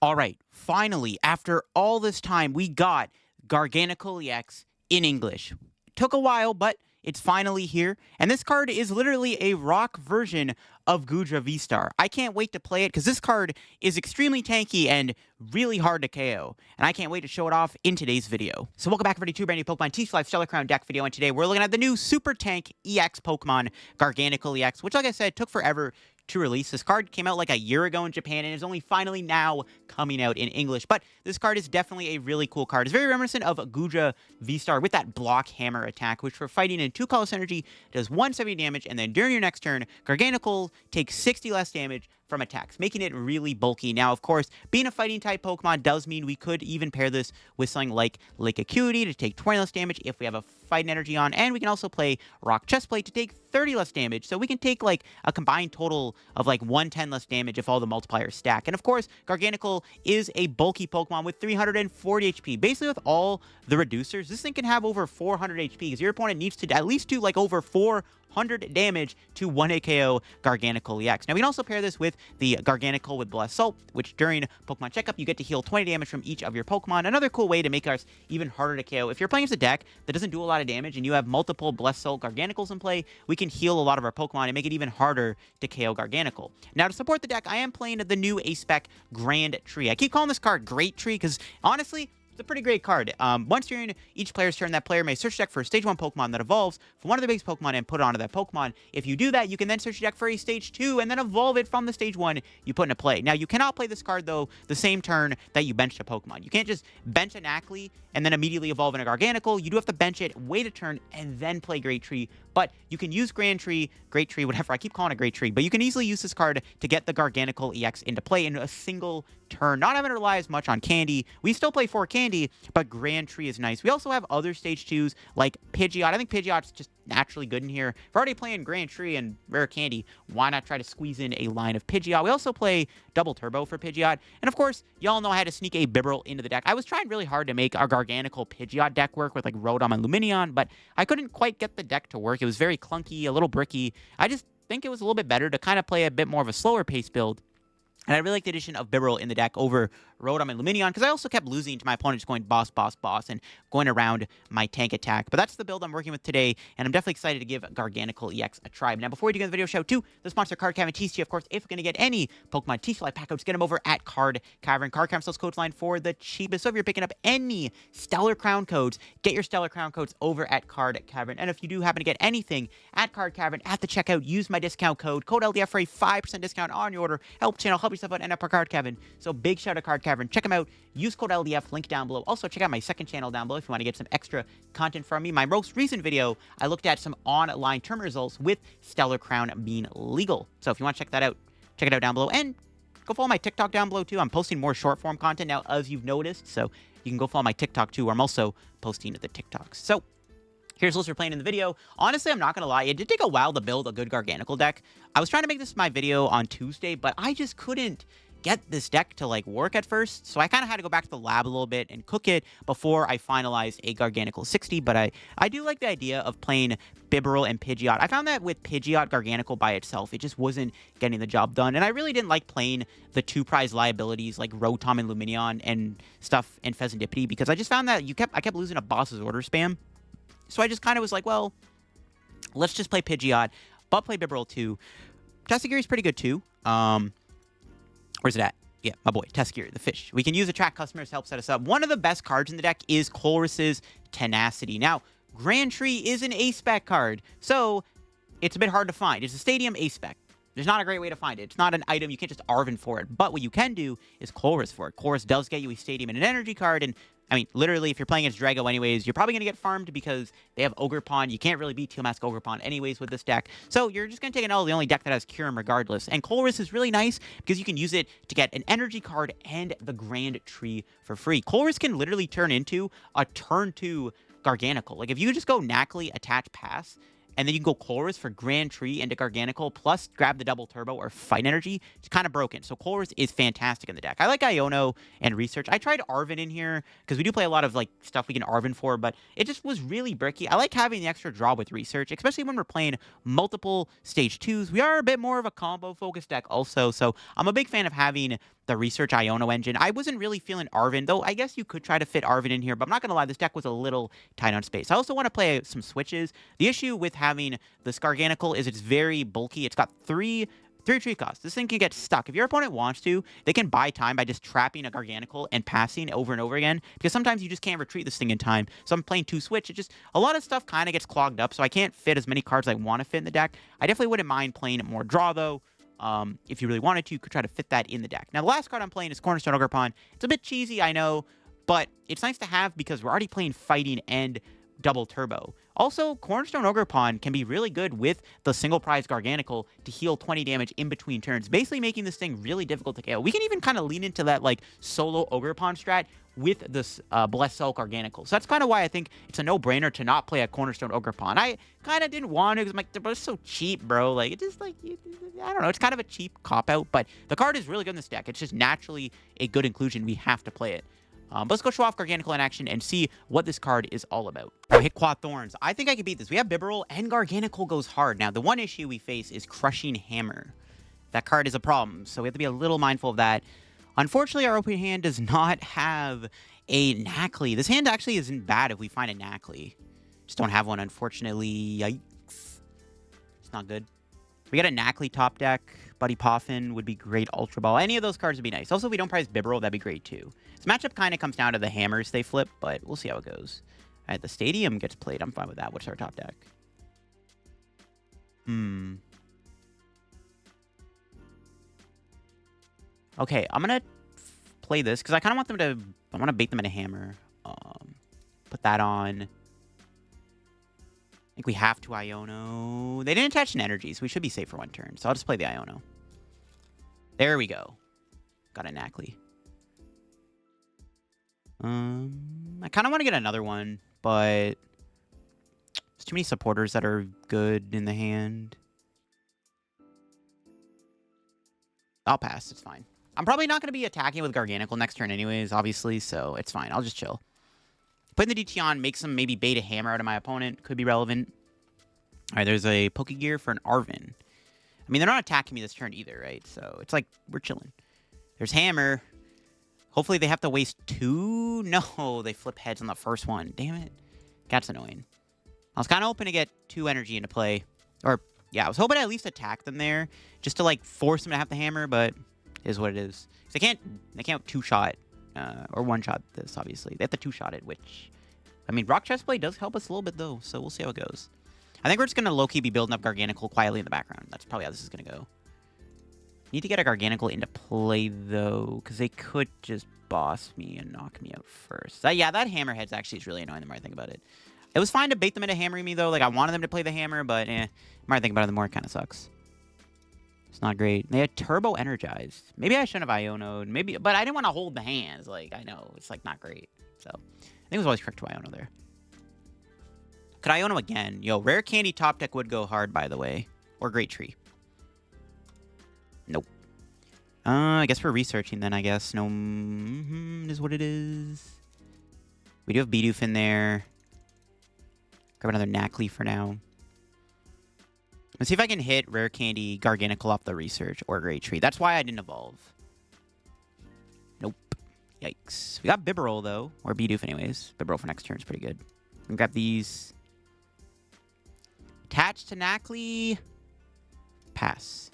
All right, finally, after all this time, we got Garganacl EX in English. It took a while, but it's finally here. And this card is literally a rock version of Goodra V-Star. I can't wait to play it because this card is extremely tanky and really hard to KO. And I can't wait to show it off in today's video. So welcome back everybody to a brand new Pokemon TCG Stellar Crown deck video. And today we're looking at the new Super Tank EX Pokemon Garganacl EX, which like I said, took forever to release. This card came out like a year ago in Japan and is only finally now coming out in English. But this card is definitely a really cool card. It's very reminiscent of Goodra V-Star with that block hammer attack, which for fighting in 2 colorless energy does 170 damage, and then during your next turn, Garganacl takes 60 less damage from attacks, making it really bulky. Now, of course, being a fighting type Pokemon does mean we could even pair this with something like Lake Acuity to take 20 less damage if we have a fighting energy on, and we can also play Rock Chestplate to take 30 less damage, so we can take like a combined total of like 110 less damage if all the multipliers stack. And of course, Garganacl is a bulky Pokemon with 340 HP. Basically, with all the reducers, this thing can have over 400 HP, because your opponent needs to at least do like over 400 damage to 1 KO Garganacl EX. Now, we can also pair this with the Garganacl with Blessed Salt, which during Pokemon Checkup, you get to heal 20 damage from each of your Pokemon. Another cool way to make us even harder to KO. If you're playing as a deck that doesn't do a lot of damage and you have multiple Blessed Salt Garganacls in play, we can heal a lot of our Pokemon and make it even harder to KO Garganacl. Now, to support the deck, I am playing the new A-Spec Grand Tree. I keep calling this card Great Tree because, honestly, it's a pretty great card. Once during each player's turn, that player may search deck for a Stage 1 Pokemon that evolves from one of the base Pokemon and put it onto that Pokemon. If you do that, you can then search your deck for a Stage 2 and then evolve it from the Stage 1 you put into play. Now, you cannot play this card, though, the same turn that you benched a Pokemon. You can't just bench a Nacli and then immediately evolve in a Garganacl. You do have to bench it, wait a turn, and then play Great Tree. But you can use Grand Tree, Great Tree, whatever. I keep calling it Great Tree. But you can easily use this card to get the Garganacl EX into play in a single turn, not having to rely as much on Candy. We still play 4 Candy, but Grand Tree is nice. We also have other Stage 2s like Pidgeot. I think Pidgeot's just naturally good in here. If we're already playing Grand Tree and Rare Candy, why not try to squeeze in a line of Pidgeot? We also play Double Turbo for Pidgeot. And of course, y'all know I had to sneak a Bibarel into the deck. I was trying really hard to make our Garganacl Pidgeot deck work with like Rotom and Lumineon, but I couldn't quite get the deck to work. It was very clunky, a little bricky. I just think it was a little bit better to kind of play a bit more of a slower pace build. And I really like the addition of Bibarel in the deck over Rotom and Lumineon, because I also kept losing to my opponent just going boss, boss, boss, and going around my tank attack. But that's the build I'm working with today, and I'm definitely excited to give Garganacl EX a try. Now, before we begin the video, shout out to the sponsor, Card Cavern TCG. Of course, if you're going to get any Pokemon TCG pack codes, get them over at Card Cavern. Card Cavern sells codes line for the cheapest. So if you're picking up any Stellar Crown codes, get your Stellar Crown codes over at Card Cavern. And if you do happen to get anything at Card Cavern at the checkout, use my discount code LDF for a 5% discount on your order. Help channel, help yourself out, and up our Card Cavern. So big shout out to Card Cavern. Check them out. Use code LDF, link down below. Also, check out my second channel down below if you want to get some extra content from me. My most recent video, I looked at some online tournament results with Stellar Crown being legal. So if you want to check that out, check it out down below. And go follow my TikTok down below too. I'm posting more short form content now, as you've noticed. So you can go follow my TikTok too, where I'm also posting the TikToks. So here's what we're playing in the video. Honestly, I'm not going to lie. It did take a while to build a good Garganacl deck. I was trying to make this my video on Tuesday, but I just couldn't get this deck to like work at first, so I kind of had to go back to the lab a little bit and cook it before I finalized a Garganacl 60. But I do like the idea of playing Bibarel and Pidgeot. I found that with Pidgeot Garganacl by itself, it just wasn't getting the job done, and I really didn't like playing the 2 prize liabilities like Rotom and Lumineon and stuff in Pheasantipity, because I just found that I kept losing a boss's order spam. So I just kind of was like, well, let's just play Pidgeot, but play Bibarel too. Tatsugiri is pretty good too. Where's it at? Yeah, my boy, Tatsugiri, the fish. We can use attract customers to help set us up. One of the best cards in the deck is Colress's Tenacity. Now, Grand Tree is an A-Spec card, so it's a bit hard to find. It's a Stadium A-Spec. There's not a great way to find it. It's not an item. You can't just Arven for it. But what you can do is Colress for it. Colress does get you a Stadium and an energy card, and I mean, literally, if you're playing against Drago anyways, you're probably going to get farmed because they have Ogerpon. You can't really beat Teal Mask Ogerpon anyways with this deck. So you're just going to take an L, the only deck that has Kyurem regardless. And Colress is really nice because you can use it to get an energy card and the Grand Tree for free. Colress can literally turn into a turn 2 Garganacl. Like, if you just go Nacli, attach, pass, and then you can go Colress for Grand Tree into Garganacl, plus grab the Double Turbo or Fight Energy. It's kind of broken. So Colress is fantastic in the deck. I like Iono and Research. I tried Arven in here, because we do play a lot of like stuff we can Arven for, but it just was really bricky. I like having the extra draw with Research, especially when we're playing multiple Stage 2s. We are a bit more of a combo-focused deck also, so I'm a big fan of having the research Iono engine. I wasn't really feeling Arven, though I guess you could try to fit Arven in here, but I'm not going to lie, this deck was a little tight on space. I also want to play some switches. The issue with having this Garganacl is it's very bulky. It's got three retreat costs. This thing can get stuck. If your opponent wants to, they can buy time by just trapping a Garganacl and passing over and over again, because sometimes you just can't retreat this thing in time. So I'm playing 2 switch. It just, a lot of stuff kind of gets clogged up, so I can't fit as many cards as I want to fit in the deck. I definitely wouldn't mind playing more draw, though. If you really wanted to, you could try to fit that in the deck. Now, the last card I'm playing is Cornerstone Ogerpon. It's a bit cheesy, I know, but it's nice to have because we're already playing Fighting and Double Turbo. Also, Cornerstone Ogerpon can be really good with the single prize Garganacl to heal 20 damage in between turns, basically making this thing really difficult to KO. We can even kind of lean into that like solo Ogerpon strat with this Blessed Soul Garganacl. So that's kind of why I think it's a no-brainer to not play a Cornerstone Ogerpon. I kind of didn't want to because I'm like, they're so cheap, bro. Like, it's just like, I don't know. It's kind of a cheap cop-out, but the card is really good in this deck. It's just naturally a good inclusion. We have to play it. Let's go show off Garganacl in action and see what this card is all about. Oh, hit Quad Thorns. I think I can beat this. We have Bibarel and Garganacl goes hard. Now, the one issue we face is Crushing Hammer. That card is a problem, so we have to be a little mindful of that. Unfortunately, our open hand does not have a Nacli. This hand actually isn't bad if we find a Nacli. Just don't have one, unfortunately. Yikes. It's not good. We got a Nacli top deck. Buddy Poffin would be great. Ultra Ball. Any of those cards would be nice. Also, if we don't prize Bibarel, that'd be great too. This matchup kind of comes down to the hammers they flip, but we'll see how it goes. All right, the Stadium gets played. I'm fine with that. What's our top deck? Okay, I'm going to play this because I kind of want them to... I want to bait them in a hammer. Put that on. I think we have to Iono. They didn't attach an energy, so we should be safe for 1 turn. So I'll just play the Iono. There we go. Got a Nacli. I kind of want to get another one, but there's too many supporters that are good in the hand. I'll pass. It's fine. I'm probably not going to be attacking with Garganacl next turn anyways, obviously, so it's fine. I'll just chill. Putting the DT on makes him maybe bait a hammer out of my opponent. Could be relevant. All right, there's a Pokegear for an Arven. I mean, they're not attacking me this turn either, right? So it's like we're chilling. There's hammer. Hopefully they have to waste 2. No, they flip heads on the first one. Damn it. That's annoying. I was kind of hoping to get 2 energy into play. Or, yeah, I was hoping to at least attack them there. Just to, like, force them to have the hammer, but it is what it is. They can't 2-shot or 1-shot this, obviously. They have to 2-shot it, which... I mean, Rock Chestplate does help us a little bit, though, so we'll see how it goes. I think we're just going to low-key be building up Garganacl quietly in the background. That's probably how this is going to go. Need to get a Garganacl into play, though, because they could just boss me and knock me out first. Yeah, that Hammerhead's actually is really annoying the more I think about it. It was fine to bait them into hammering me, though. Like, I wanted them to play the hammer, but the more I think about it, the more it kind of sucks. It's not great. They had Turbo Energized. Maybe I shouldn't have Iono'd. Maybe, but I didn't want to hold the hands. Like, I know. It's, like, not great. So, I think it was always correct to Iono there. Could Iono again? Yo, Rare Candy top deck would go hard, by the way. Or Great Tree. Nope. I guess we're researching then, I guess. No, is what it is. We do have Bidoof in there. Grab another Nacli for now. Let's see if I can hit Rare Candy Garganacl off the research or Great Tree. That's why I didn't evolve. Nope. Yikes. We got Bibarel, though. Or Bidoof, anyways. Bibarel for next turn is pretty good. We can grab these. Attached to Nacli. Pass.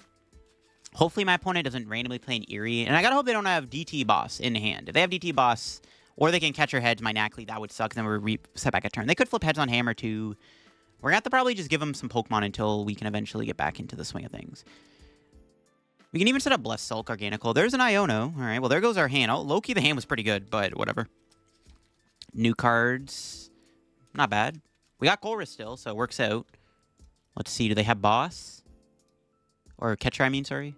Hopefully my opponent doesn't randomly play an Eerie. And I gotta hope they don't have DT Boss in hand. If they have DT Boss, or they can catch our heads, my Nacli, that would suck. Then we're set back a turn. They could flip heads on Hammer, too. We're gonna have to probably just give them some Pokemon until we can eventually get back into the swing of things. We can even set up Blessed Soul Garganacl. There's an Iono. All right, well, there goes our hand. Oh, low-key, the hand was pretty good, but whatever. New cards. Not bad. We got Colress still, so it works out. Let's see. Do they have Boss? Or Catcher, I mean, sorry.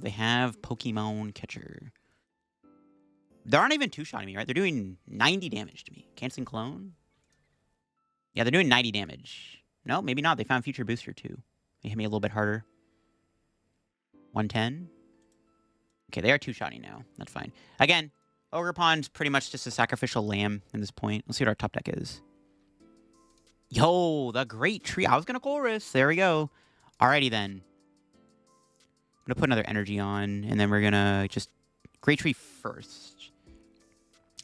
They have Pokemon Catcher. They aren't even 2-shotting me, right? They're doing 90 damage to me. Canceling Clone? Yeah, they're doing 90 damage. No, maybe not. They found Future Booster, too. They hit me a little bit harder. 110? Okay, they are 2-shotting now. That's fine. Again, Ogerpon's pretty much just a sacrificial lamb at this point. Let's see what our top deck is. Yo, the Great Tree. I was going to Colress. There we go. Alrighty, then. going to put another energy on, and then we're going to just Great Tree first.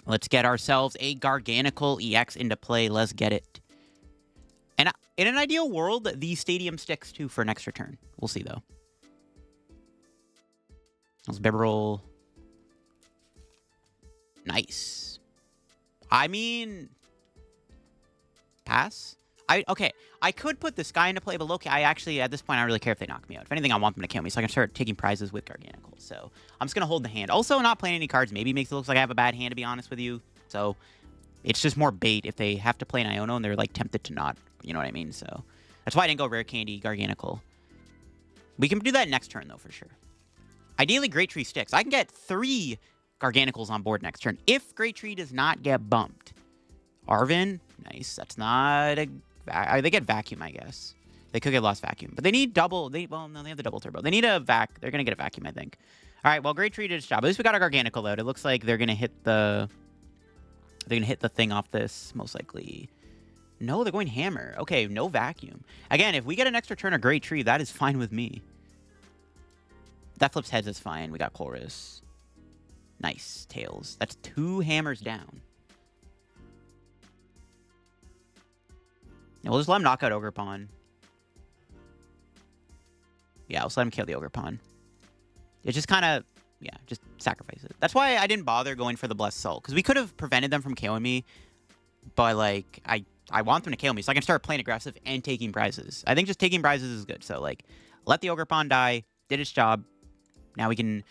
Let's get ourselves a Garganacl EX into play. Let's get it. And in an ideal world, the Stadium sticks too for an extra turn. We'll see, though. Let's Bibarel. Nice. I mean, pass? Okay, I could put this guy into play, but low-key, I actually, at this point, I don't really care if they knock me out. If anything, I want them to kill me, so I can start taking prizes with Garganacl. So I'm just going to hold the hand. Also, not playing any cards maybe makes it look like I have a bad hand, to be honest with you. So it's just more bait if they have to play an Iono and they're, like, tempted to not. You know what I mean? So that's why I didn't go Rare Candy Garganacl. We can do that next turn, though, for sure. Ideally, Great Tree sticks. I can get 3 Garganacls on board next turn if Great Tree does not get bumped. Arven, nice. That's not a... They get Vacuum, I guess. They could get Lost Vacuum. But they need double... Well, no, they have the double turbo. They need a vac... They're going to get a Vacuum, I think. All right, well, Great Tree did its job. At least we got a Garganacl out. It looks like they're going to hit the... They're going to hit the thing off this, most likely. No, they're going Hammer. Okay, no Vacuum. Again, if we get an extra turn of Great Tree, that is fine with me. That flips heads is fine. We got Colress. Nice. Tails. That's 2 hammers down. Yeah, we'll just let him knock out Ogerpon. Yeah, we'll just let him kill the Ogerpon. It just kind of... Yeah, just sacrifice it. That's why I didn't bother going for the Blessed Salt. Because we could have prevented them from KOing me. But, like, I want them to KO me. So I can start playing aggressive and taking prizes. I think just taking prizes is good. So, like, let the Ogerpon die. Did its job. Now we can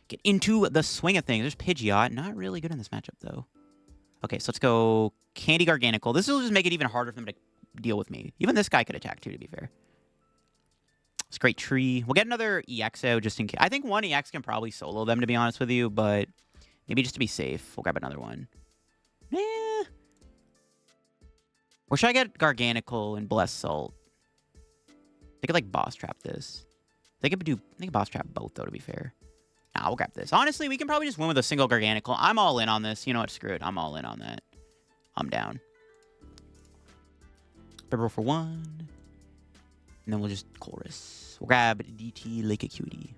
get into the swing of things. There's Pidgeot. Not really good in this matchup, though. Okay, so let's go Candy Garganacl. This will just make it even harder for them to deal with me. Even this guy could attack, too, to be fair. It's Great Tree. We'll get another EXO just in case. I think one EX can probably solo them, to be honest with you, but maybe just to be safe, we'll grab another one. Eh. Or should I get Garganacl and Blessed Salt? They could, like, boss trap this. They could boss trap both, though, to be fair. Nah, we'll grab this. Honestly, we can probably just win with a single Garganacl. I'm all in on this. You know what? Screw it. I'm all in on that. I'm down. Bibarel for 1. And then we'll just Colress. We'll grab DT Lake Acuity.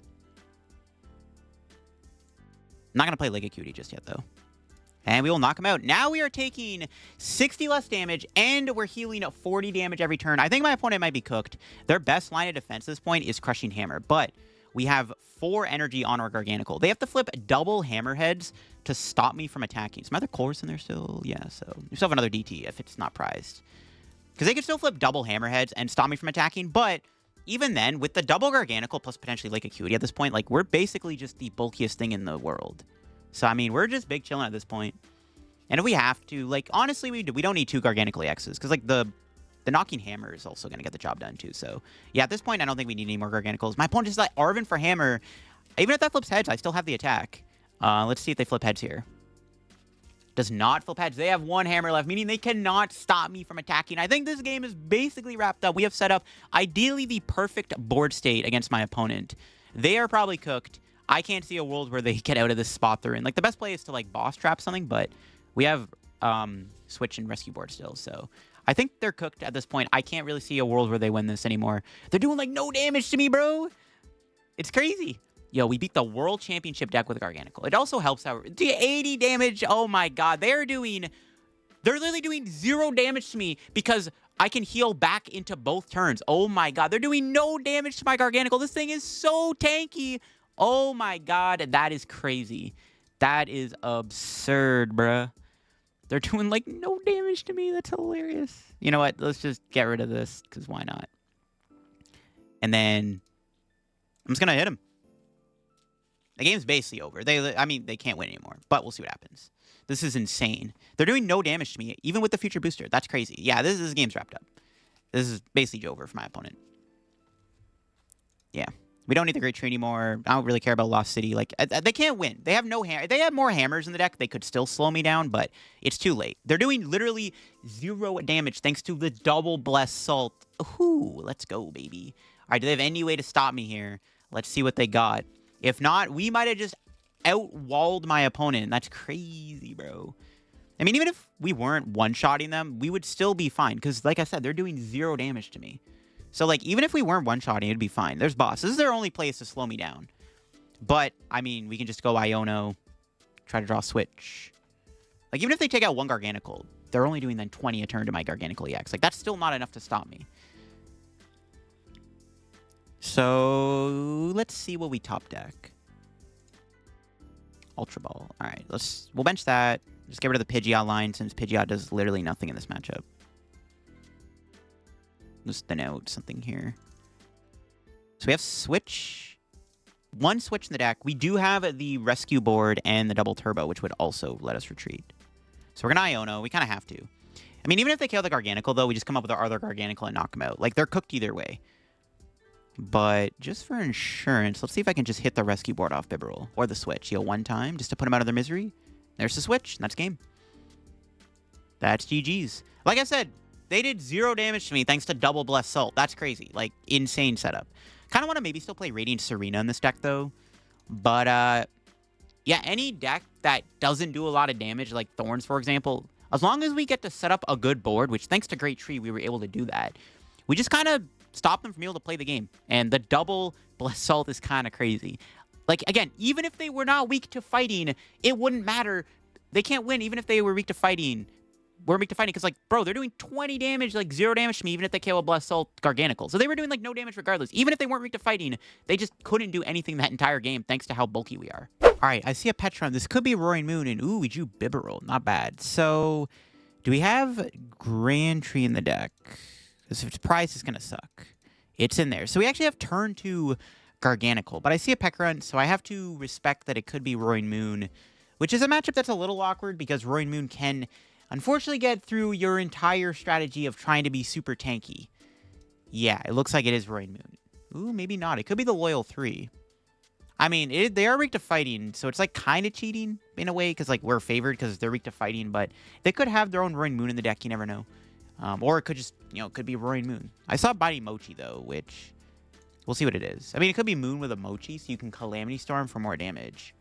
I'm not going to play Lake Acuity just yet, though. And we will knock him out. Now we are taking 60 less damage, and we're healing 40 damage every turn. I think my opponent might be cooked. Their best line of defense at this point is Crushing Hammer, but we have 4 energy on our Garganacl. They have to flip double Hammerheads to stop me from attacking. Is my other Colress in there still? Yeah, so we still have another DT if it's not prized. Because they can still flip double Hammerheads and stop me from attacking, but even then, with the double Garganacl plus potentially Lake Acuity at this point, like, we're basically just the bulkiest thing in the world. So, I mean, we're just big chilling at this point. And if we have to, like, honestly, we don't need 2 Garganacl EXs. Because, like, the knocking hammer is also going to get the job done, too. So, yeah, at this point, I don't think we need any more Garganacls. My opponent is like Arven for hammer. Even if that flips heads, I still have the attack. Let's see if they flip heads here. Does not flip heads. They have 1 hammer left, meaning they cannot stop me from attacking. I think this game is basically wrapped up. We have set up, ideally, the perfect board state against my opponent. They are probably cooked. I can't see a world where they get out of this spot they're in. Like, the best play is to, like, boss trap something, but we have Switch and Rescue Board still, so I think they're cooked at this point. I can't really see a world where they win this anymore. They're doing, like, no damage to me, bro. It's crazy. Yo, we beat the World Championship deck with Garganacl. It also helps out. 80 damage. Oh, my God. They're literally doing 0 damage to me because I can heal back into both turns. Oh, my God. They're doing no damage to my Garganacl. This thing is so tanky. Oh, my God. That is crazy. That is absurd, bruh. They're doing, like, no damage to me. That's hilarious. You know what? Let's just get rid of this because why not? And then I'm just going to hit him. The game's basically over. I mean, they can't win anymore, but we'll see what happens. This is insane. They're doing no damage to me, even with the future booster. That's crazy. Yeah, this game's wrapped up. This is basically over for my opponent. Yeah. We don't need the Great Tree anymore. I don't really care about Lost City. Like, they can't win. They have no hammer. If they had more hammers in the deck, they could still slow me down, but it's too late. They're doing literally 0 damage thanks to the double Blessed Salt. Ooh, let's go, baby. All right, do they have any way to stop me here? Let's see what they got. If not, we might have just outwalled my opponent. That's crazy, bro. I mean, even if we weren't one-shotting them, we would still be fine. Because, like I said, they're doing 0 damage to me. So, like, even if we weren't one-shotting, it'd be fine. There's boss. This is their only place to slow me down. But, I mean, we can just go Iono, try to draw Switch. Like, even if they take out one Garganacl, they're only doing then 20 a turn to my Garganacl EX. Like, that's still not enough to stop me. So, let's see what we top deck. Ultra Ball. All right, we'll bench that. Just get rid of the Pidgeot line since Pidgeot does literally nothing in this matchup. Just thin out something here. So we have Switch. One Switch in the deck. We do have the Rescue Board and the Double Turbo, which would also let us retreat. So we're going to Iono. We kind of have to. I mean, even if they kill the Garganacl, though, we just come up with our other Garganacl and knock them out. Like, they're cooked either way. But just for insurance, let's see if I can just hit the Rescue Board off Bibarel. Or the Switch, one time, just to put them out of their misery. There's the Switch. That's game. That's GG's. Like I said, they did 0 damage to me thanks to double Blessed Salt. That's crazy. Like, insane setup. Kind of want to maybe still play Radiant Serena in this deck, though. But, yeah, any deck that doesn't do a lot of damage, like Thorns, for example, as long as we get to set up a good board, which thanks to Great Tree, we were able to do that, we just kind of stop them from being able to play the game. And the double Blessed Salt is kind of crazy. Like, again, even if they were not weak to fighting, it wouldn't matter. They can't win even if they were weak to fighting. We're weak to fighting because, like, bro, they're doing 20 damage, like 0 damage to me, even if they KO a Blessed Salt Garganacl. So they were doing, like, no damage regardless. Even if they weren't weak to fighting, they just couldn't do anything that entire game thanks to how bulky we are. All right, I see a Petron. This could be Roaring Moon, and ooh, we drew Bibarel. Not bad. So, do we have Grand Tree in the deck? Because if it's prize, it's going to suck. It's in there. So we actually have turn 2 Garganacl, but I see a Pekron, so I have to respect that it could be Roaring Moon, which is a matchup that's a little awkward because Roaring Moon can unfortunately get through your entire strategy of trying to be super tanky. Yeah, it looks like it is Roaring Moon. Ooh, maybe not. It could be the Loyal 3. I mean, they are weak to fighting, so it's like kind of cheating in a way because like we're favored because they're weak to fighting, but they could have their own Roaring Moon in the deck. You never know. Or it could just, it could be Roaring Moon. I saw Body Mochi, though, which we'll see what it is. I mean, it could be Moon with a Mochi, so you can Calamity Storm for more damage.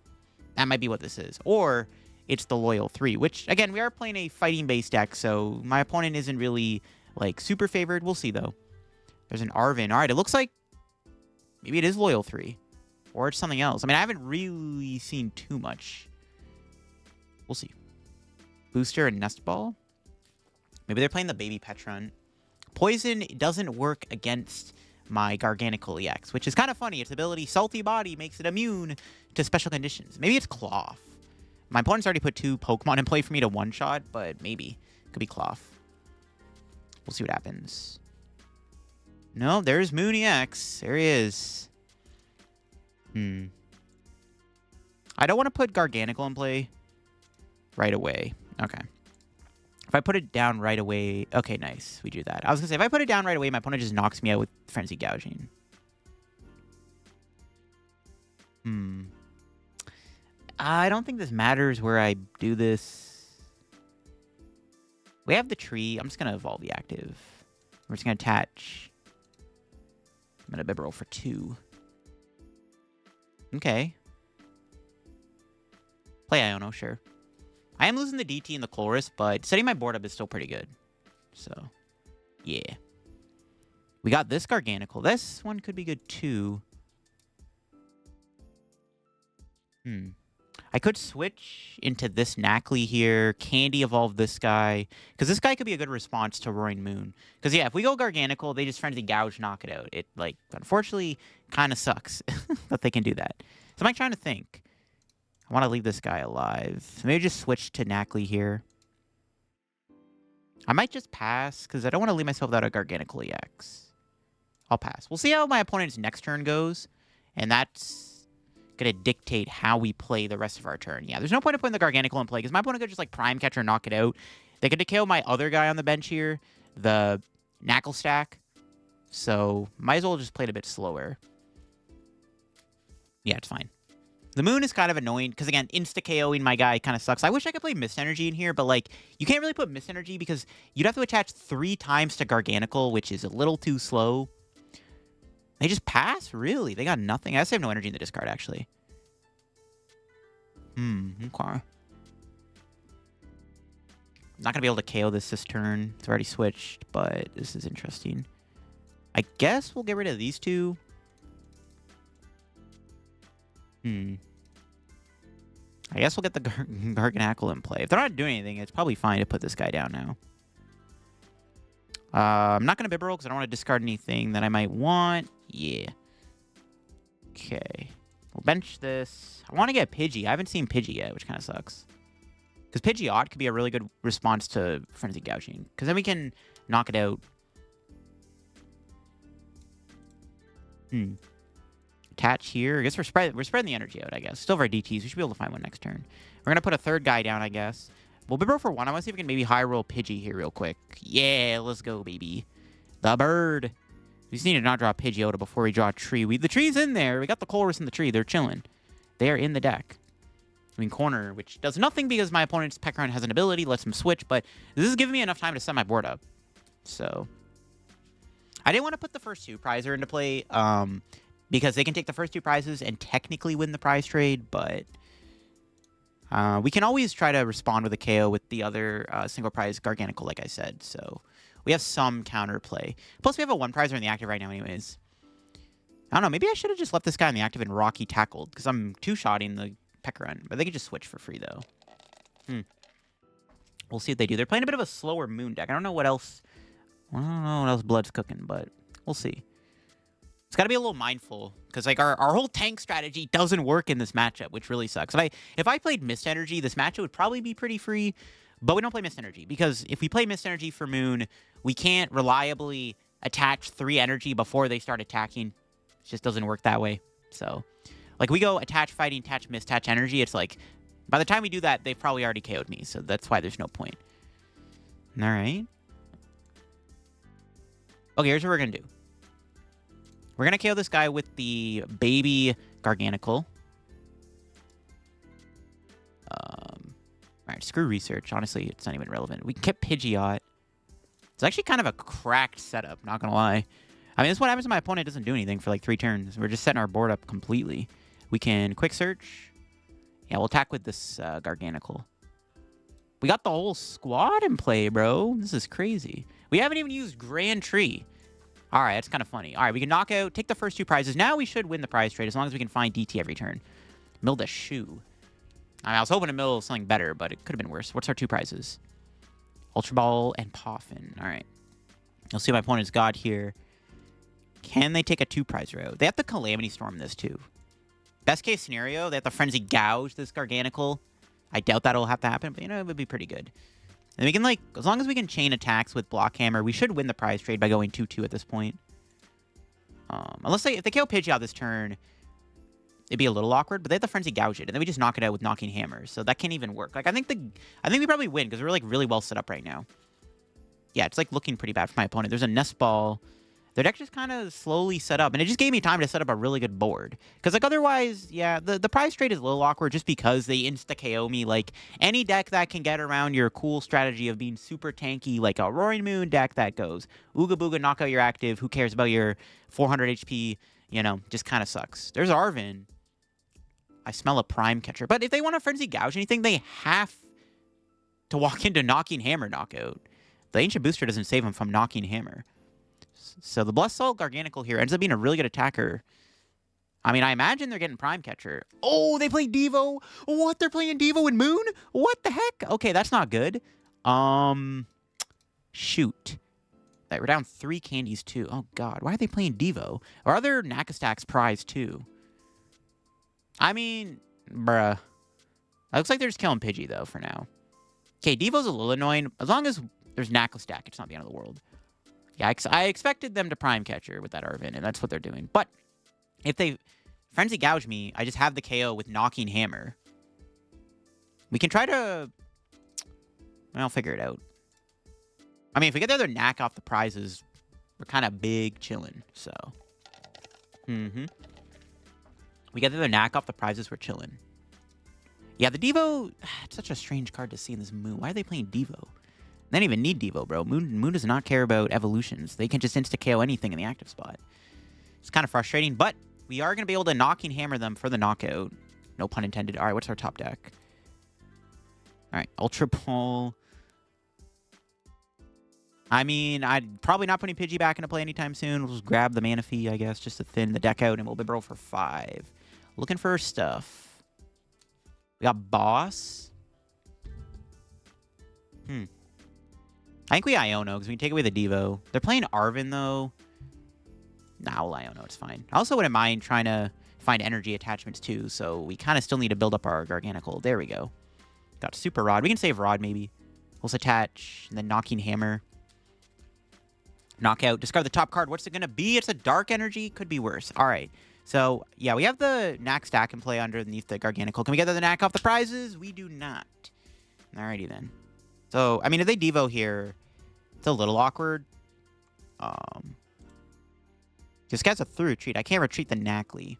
That might be what this is. Or it's the Loyal 3, which, again, we are playing a fighting-based deck, so my opponent isn't really, like, super favored. We'll see, though. There's an Arvin. All right, it looks like maybe it is Loyal 3. Or it's something else. I mean, I haven't really seen too much. We'll see. Booster and Nest Ball. Maybe they're playing the Baby Petron. Poison doesn't work against my Garganacl EX, which is kind of funny. Its ability, Salty Body, makes it immune to special conditions. Maybe it's Cloth. My opponent's already put 2 Pokemon in play for me to one-shot, but maybe. Could be Cloth. We'll see what happens. No, there's Moon EX. There he is. I don't want to put Garganacl in play right away. Okay. If I put it down right away... Okay, nice. We do that. I was going to say, if I put it down right away, my opponent just knocks me out with Frenzy Gouging. I don't think this matters where I do this. We have the tree. I'm just going to evolve the active. We're just going to attach. I'm going to Bibarel for 2. Okay. Play Iono, sure. I am losing the DT and the Colress, but setting my board up is still pretty good. So, yeah. We got this Garganacl. This one could be good, too. I could switch into this Nacli here, Candy evolve this guy, because this guy could be a good response to Roaring Moon. Because, yeah, if we go Garganacl, they just Frenzy Gouge, knock it out. It, like, unfortunately, kind of sucks that they can do that. So I'm trying to think. I want to leave this guy alive. So maybe just switch to Nacli here. I might just pass, because I don't want to leave myself without a Garganacl EX. I'll pass. We'll see how my opponent's next turn goes, and that's going to dictate how we play the rest of our turn. Yeah, there's no point in putting the Garganacl in play, because my opponent could just, like, Prime Catcher, knock it out. They could KO my other guy on the bench here, the Naclstack. So, might as well just play it a bit slower. Yeah, it's fine. The Moon is kind of annoying, because, again, insta-KOing my guy kind of sucks. I wish I could play Mist Energy in here, but, like, you can't really put Mist Energy, because you'd have to attach 3 times to Garganacl, which is a little too slow. They just pass? Really? They got nothing? I guess they have no energy in the discard, actually. Okay. Not going to be able to KO this turn. It's already switched, but this is interesting. I guess we'll get rid of these two. I guess we'll get the Garganacl in play. If they're not doing anything, it's probably fine to put this guy down now. I'm not going to Bibarel because I don't want to discard anything that I might want. Yeah. Okay. We'll bench this. I want to get Pidgey. I haven't seen Pidgey yet, which kind of sucks. Because Pidgeot could be a really good response to Frenzy Gouging. Because then we can knock it out. Attach here. I guess we're spreading the energy out, I guess. Still for DTs. We should be able to find one next turn. We're going to put a third guy down, I guess. We'll Bibarel for one. I want to see if we can maybe high roll Pidgey here real quick. Yeah, let's go, baby. The bird. We just need to not draw Pidgeotto before we draw a tree. The tree's in there. We got the Colress in the tree. They're chilling. They are in the deck. I mean, corner, which does nothing because my opponent's Pekron has an ability, lets him switch, but this is giving me enough time to set my board up. So, I didn't want to put the first two prizer into play, because they can take the first two prizes and technically win the prize trade, but we can always try to respond with a KO with the other single prize Garganacl, like I said, so we have some counterplay. Plus, we have a one prizer in the active right now anyways. I don't know, maybe I should have just left this guy in the active and Rocky tackled, because I'm two-shotting the Pekron, but they can just switch for free, though. We'll see what they do. They're playing a bit of a slower Moon deck. I don't know what else... I don't know what else Blood's cooking, but we'll see. It's got to be a little mindful, because like our whole tank strategy doesn't work in this matchup, which really sucks. If I played Mist Energy, this matchup would probably be pretty free, but we don't play Mist Energy, because if we play Mist Energy for Moon, we can't reliably attach 3 energy before they start attacking. It just doesn't work that way, so... Like, we go attach fighting, attach mist, attach energy. It's like, by the time we do that, they've probably already KO'd me. So that's why there's no point. All right. Okay, here's what we're going to do. We're going to KO this guy with the baby Garganacl. All right, screw research. Honestly, it's not even relevant. We can get Pidgeot. It's actually kind of a cracked setup, not going to lie. I mean, this is what happens when my opponent doesn't do anything for like 3 turns. We're just setting our board up completely. We can quick search. Yeah, we'll attack with this Garganacl. We got the whole squad in play, bro. This is crazy. We haven't even used Grand Tree. All right, that's kind of funny. All right, we can knock out, take the first 2 prizes. Now we should win the prize trade as long as we can find DT every turn. Mill the shoe. I was hoping to mill something better, but it could have been worse. What's our 2 prizes? Ultra Ball and Poffin. All right. You'll see my opponent's got here. Can they take a 2 prize route? They have to Calamity Storm this too. Best case scenario, they have to Frenzy Gouge this Garganacl. I doubt that'll have to happen, but you know, it would be pretty good. And we can like, as long as we can chain attacks with Block Hammer, we should win the prize trade by going 2-2 at this point. Unless if they KO Pidgeot this turn, it'd be a little awkward, but they have to Frenzy Gouge it, and then we just knock it out with Knocking Hammer, so that can't even work. Like, I think we probably win, because we're like really well set up right now. Yeah, it's like looking pretty bad for my opponent. There's a Nest Ball. Their deck just kind of slowly set up, and it just gave me time to set up a really good board. Because, like, otherwise, yeah, the prize trade is a little awkward just because they insta-KO me. Like, any deck that can get around your cool strategy of being super tanky, like a Roaring Moon deck that goes Ooga Booga, knock out your active, who cares about your 400 HP, you know, just kind of sucks. There's Arvin. I smell a Prime Catcher. But if they want to Frenzy Gouge anything, they have to walk into Knocking Hammer knockout. The Ancient Booster doesn't save them from Knocking Hammer. So the Blessed Salt Garganacl here ends up being a really good attacker. I mean, I imagine they're getting Prime Catcher. Oh, they play Devo. What? They're playing Devo and Moon? What the heck? Okay, that's not good. Shoot. We're down 3 candies, too. Oh, God. Why are they playing Devo? Or are there Naclstack's prize, too? I mean, bruh. It looks like they're just killing Pidgey, though, for now. Okay, Devo's a little annoying. As long as there's Naclstack, it's not the end of the world. Yeah, I expected them to Prime Catcher with that Arvin, and that's what they're doing. But if they Frenzy Gouge me, I just have the KO with Knocking Hammer. We can try to... I'll figure it out. I mean, if we get the other Knack off the prizes, we're kind of big chilling, so... We get the other Knack off the prizes, we're chilling. Yeah, the Devo... It's such a strange card to see in this Moon. Why are they playing Devo? They don't even need Devo, bro. Moon does not care about evolutions. They can just insta-KO anything in the active spot. It's kind of frustrating, but we are going to be able to Knocking Hammer them for the knockout. No pun intended. All right, what's our top deck? All right, Ultra Ball. I mean, I'd probably not putting Pidgey back into play anytime soon. We'll just grab the Manaphy, I guess, just to thin the deck out, and we'll Bibarel for 5. Looking for stuff. We got Boss. I think we Iono, because we can take away the Devo. They're playing Arven, though. Nah, we'll Iono. It's fine. I also wouldn't mind trying to find energy attachments, too, so we kind of still need to build up our Garganacl. There we go. Got Super Rod. We can save Rod, maybe. We'll attach, and then Knocking Hammer. Knockout. Discard the top card. What's it going to be? It's a Dark Energy. Could be worse. All right. So, yeah, we have the Naclstack in play underneath the Garganacl. Can we get the Nac off the prizes? We do not. Alrighty, then. So, I mean, if they Devo here, it's a little awkward. This guy's a through retreat. I can't retreat the Nacli.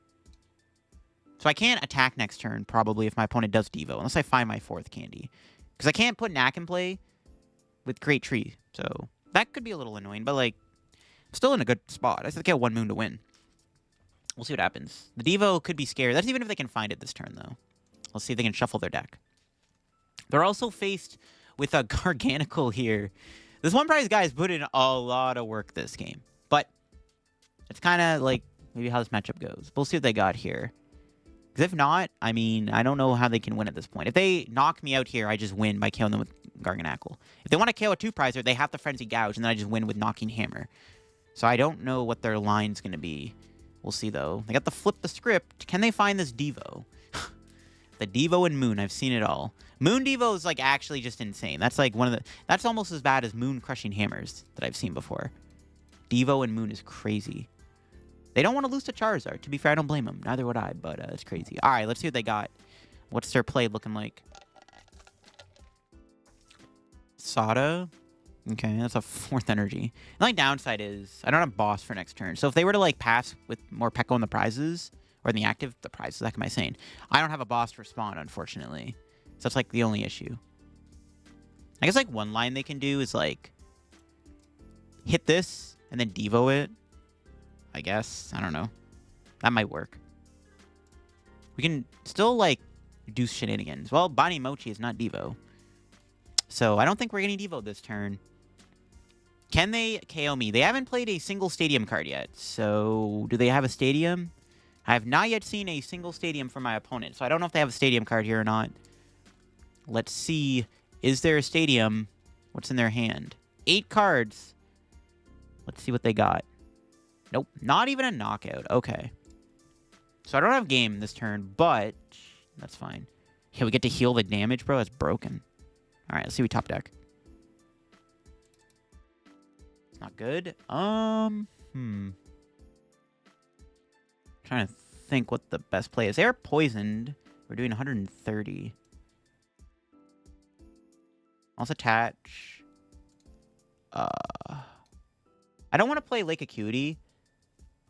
So I can't attack next turn, probably, if my opponent does Devo, unless I find my 4th candy. Because I can't put Nac in play with Great Tree. So that could be a little annoying, but, like, still in a good spot. I still get 1 moon to win. We'll see what happens. The Devo could be scared. That's even if they can find it this turn, though. Let's see if they can shuffle their deck. They're also faced with a Garganacl here. This one prize guy has put in a lot of work this game. But it's kind of like maybe how this matchup goes. We'll see what they got here. Because if not, I mean, I don't know how they can win at this point. If they knock me out here, I just win by killing them with Garganacl. If they want to KO a 2-prizer, they have to Frenzy Gouge, and then I just win with Knocking Hammer. So I don't know what their line's going to be. We'll see, though. They got to flip the script. Can they find this Devo? The Devo and Moon. I've seen it all. Moon Devo is, like, actually just insane. That's, like, one of the... That's almost as bad as Moon Crushing Hammers that I've seen before. Devo and Moon is crazy. They don't want to lose to Charizard. To be fair, I don't blame them. Neither would I, but it's crazy. All right, let's see what they got. What's their play looking like? Sada. Okay, that's a 4th energy. The only downside is I don't have Boss for next turn. So if they were to, like, pass with more Pekko in the prizes, or in the active, the prizes, the heck am I saying? I don't have a Boss to respond, unfortunately. So that's, like, the only issue. I guess, like, one line they can do is, like, hit this and then Devo it. I guess. I don't know. That might work. We can still, like, do shenanigans. Well, Bonnie Mochi is not Devo. So I don't think we're getting Devo this turn. Can they KO me? They haven't played a single stadium card yet. So do they have a stadium? I have not yet seen a single stadium from my opponent. So I don't know if they have a stadium card here or not. Let's see. Is there a stadium? What's in their hand? 8 cards. Let's see what they got. Nope. Not even a knockout. Okay. So I don't have game this turn, but that's fine. Yeah, we get to heal the damage, bro. That's broken. All right, let's see what we top deck. It's not good. Trying to think what the best play is. They're poisoned. We're doing 130. Also attach. I don't want to play Lake Acuity.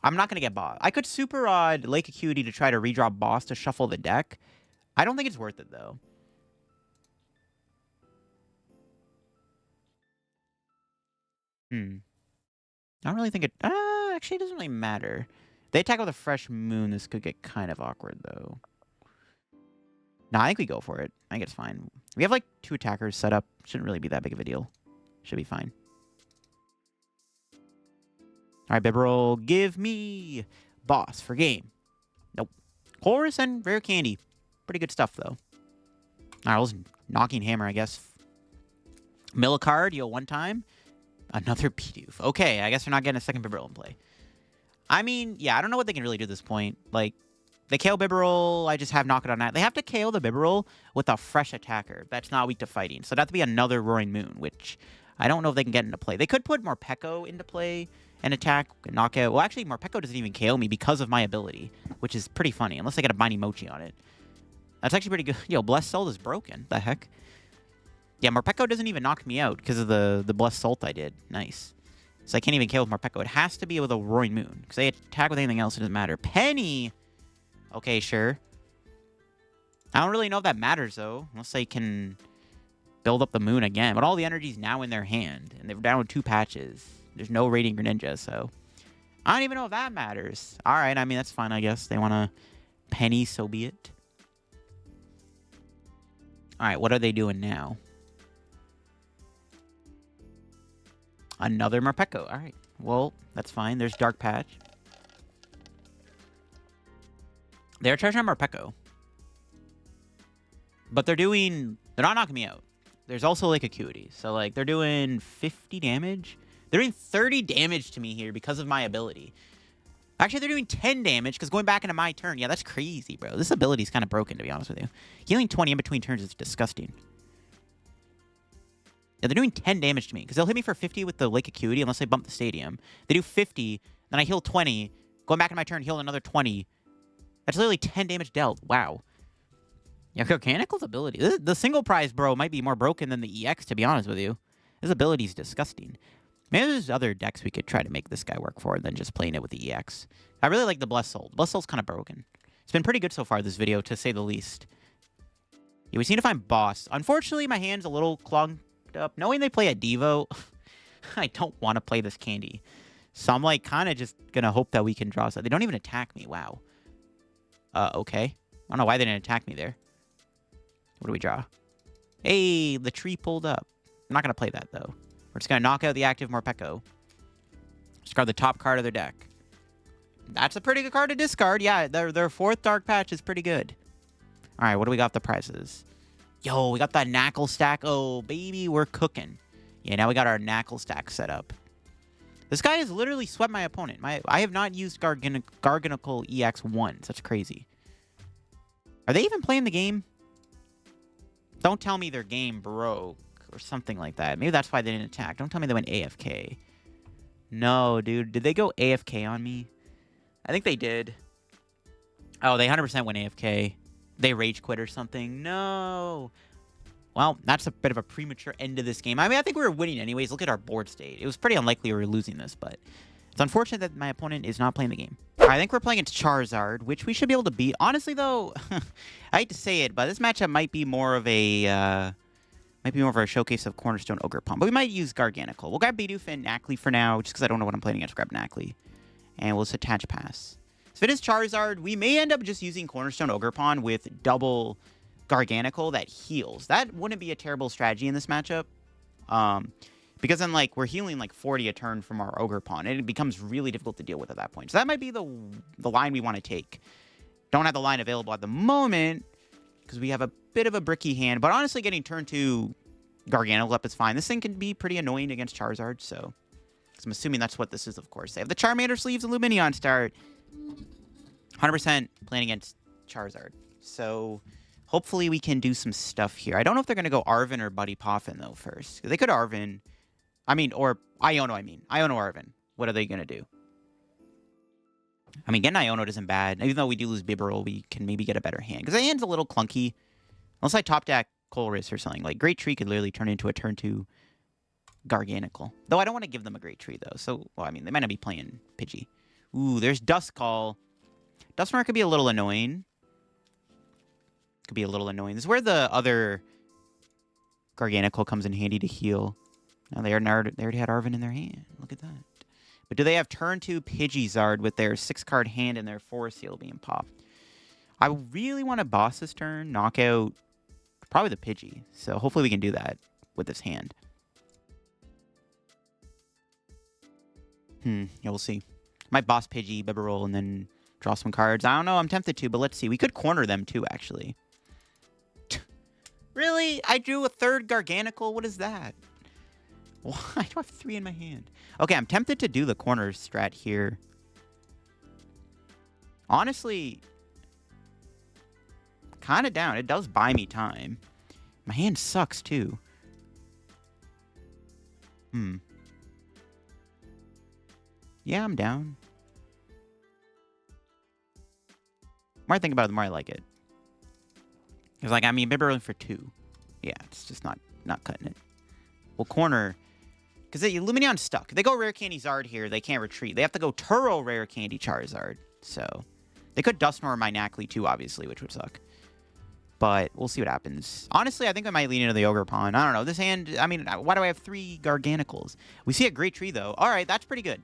I'm not going to get Boss. I could Super Rod Lake Acuity to try to redraw Boss to shuffle the deck. I don't think it's worth it, though. I don't really think it... actually, it doesn't really matter. If they attack with a Fresh Moon, this could get kind of awkward, though. No, I think we go for it. I think it's fine. We have, like, 2 attackers set up. Shouldn't really be that big of a deal. Should be fine. All right, Bibarel, give me Boss for game. Nope. Cornerstone and Rare Candy. Pretty good stuff, though. All right, let's Knocking Hammer, I guess. Mill a card, deal 1 time. Another Bidoof. Okay, I guess we're not getting a second Bibarel in play. I mean, yeah, I don't know what they can really do at this point. Like, they KO Bibarel, I just have Knock It on that. They have to KO the Bibarel with a fresh attacker that's not weak to fighting. So that'd have to be another Roaring Moon, which I don't know if they can get into play. They could put Morpeko into play and attack, and knock out. Well, actually, Morpeko doesn't even KO me because of my ability, which is pretty funny, unless I get a Bonnie Mochi on it. That's actually pretty good. Yo, Blessed Salt is broken. The heck? Yeah, Morpeko doesn't even knock me out because of the Blessed Salt I did. Nice. So I can't even KO with Morpeko. It has to be with a Roaring Moon, because they attack with anything else, it doesn't matter. Penny! Okay, sure. I don't really know if that matters, though, unless they can build up the Moon again. But all the energy's now in their hand, and they're down with 2 patches. There's no Radiant Greninja, so I don't even know if that matters. All right, I mean, that's fine, I guess. They want to Penny, so be it. All right, what are they doing now? Another Morpeko. All right. Well, that's fine. There's Dark Patch. They're charging on Morpeko. But they're not knocking me out. There's also Lake Acuity. So, like, they're doing 50 damage. They're doing 30 damage to me here because of my ability. Actually, they're doing 10 damage because going back into my turn. Yeah, that's crazy, bro. This ability is kind of broken, to be honest with you. Healing 20 in between turns is disgusting. Yeah, they're doing 10 damage to me because they'll hit me for 50 with the Lake Acuity unless I bump the stadium. They do 50, then I heal 20. Going back into my turn, heal another 20. That's literally 10 damage dealt. Wow. Yeah, Garganacl's ability. The single prize, bro, might be more broken than the EX, to be honest with you. His ability is disgusting. Maybe there's other decks we could try to make this guy work for than just playing it with the EX. I really like the Blessed Soul. Blessed Soul's kind of broken. It's been pretty good so far, this video, to say the least. Yeah, we seem to find Boss. Unfortunately, my hand's a little clogged up. Knowing they play a Devo, I don't want to play this candy. So I'm, like, kind of just going to hope that we can draw something. They don't even attack me. Wow. Okay. I don't know why they didn't attack me there. What do we draw? Hey, the tree pulled up. I'm not going to play that, though. We're just going to knock out the active Morpeko. Discard the top card of their deck. That's a pretty good card to discard. Yeah, their fourth Dark Patch is pretty good. All right, what do we got for the prizes? Yo, we got that Naclstack. Oh, baby, we're cooking. Yeah, now we got our Naclstack set up. This guy has literally swept my opponent. I have not used Garganacl EX once. That's crazy. Are they even playing the game? Don't tell me their game broke or something like that. Maybe that's why they didn't attack. Don't tell me they went AFK. No, dude. Did they go AFK on me? I think they did. Oh, they 100% went AFK. They rage quit or something. No. Well, that's a bit of a premature end to this game. I mean, I think we were winning anyways. Look at our board state. It was pretty unlikely we were losing this, but it's unfortunate that my opponent is not playing the game. I think we're playing against Charizard, which we should be able to beat. Honestly, though, I hate to say it, but this matchup might be more of a showcase of Cornerstone Ogerpon. But we might use Garganacl. We'll grab Bidoof and Nacli for now, just because I don't know what I'm playing against. Grab Nacli. And we'll just attach pass. So if it is Charizard, we may end up just using Cornerstone Ogerpon with double Garganacl that heals. That wouldn't be a terrible strategy in this matchup. Because then, like, we're healing, like, 40 a turn from our Ogerpon. And it becomes really difficult to deal with at that point. So that might be the line we want to take. Don't have the line available at the moment, because we have a bit of a bricky hand. But honestly, getting turn 2 Garganacl up is fine. This thing can be pretty annoying against Charizard, so I'm assuming that's what this is, of course. They have the Charmander sleeves and Luminion start. 100% playing against Charizard. So hopefully we can do some stuff here. I don't know if they're going to go Arven or Buddy Poffin, though, first. They could Arven. Or Iono, Iono Arven. What are they going to do? I mean, getting Iono isn't bad. Even though we do lose Bibarel, we can maybe get a better hand. Because the hand's a little clunky. Unless I top deck Colress or something. Like, Great Tree could literally turn into a turn 2 Garganacl. Though I don't want to give them a Great Tree, though. So, well, I mean, they might not be playing Pidgey. Ooh, there's Duskull. Dusknoir could be a little annoying. Could be a little annoying. This is where the other Garganacl comes in handy to heal. Now they already had Arven in their hand. Look at that. But do they have turn 2 Pidgeysard with their 6-card hand and their Force Seal being popped? I really want to boss this turn, knock out probably the Pidgey. So hopefully we can do that with this hand. Yeah, we'll see. Might boss Pidgey, Bibarel, and then draw some cards. I don't know. I'm tempted to, but let's see. We could corner them too, actually. Really? I drew a third Garganacl? What is that? Why do I have 3 in my hand? Okay, I'm tempted to do the corner strat here. Honestly, kind of down. It does buy me time. My hand sucks, too. Yeah, I'm down. The more I think about it, the more I like it. It's like, I mean, Bibarel for 2. Yeah, it's just not cutting it. We'll corner. Because the Luminion's stuck. If they go Rare Candy Zard here, they can't retreat. They have to go Turo Rare Candy Charizard. So, they could Dusknoir my Nacli too, obviously, which would suck. But we'll see what happens. Honestly, I think I might lean into the Ogerpon. I don't know. This hand, I mean, why do I have 3 Garganacls? We see a Great Tree, though. All right, that's pretty good.